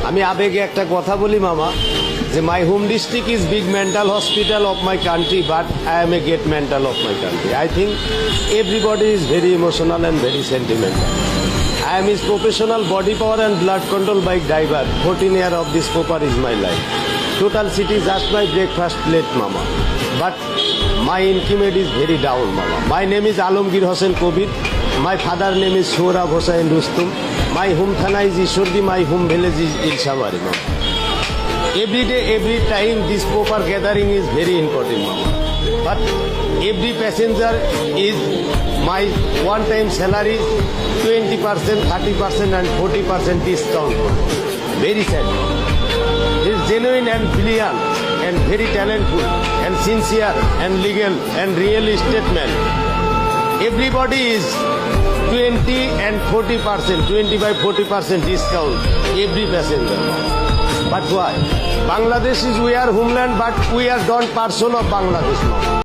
আমি আবেগে একটা কথা বলি মামা, যে my home district is big mental hospital of my country, but I M a great mental of my country. I think everybody is very emotional and very sentimental. I am his professional body power and blood control bike driver. 14 years of this popper is my life. Total city just my breakfast plate, mama. But my income is very down, mama. My name is Alamgir Hossain Kobir. My father name is Sohrab Hossain Rustum. My home thana is Ishordi. My home village is Ilshabari, mama. Every day, every time, this proper gathering is very important, mama. But every passenger is my one-time salary, 20%, 30% and 40% discount. Very sad. He is genuine and brilliant and very talented and sincere and legal and real estate man. Everybody is 20 and 40%, 25-40% discount every passenger. But why? Bangladesh is we are homeland, but we are not person of Bangladesh now.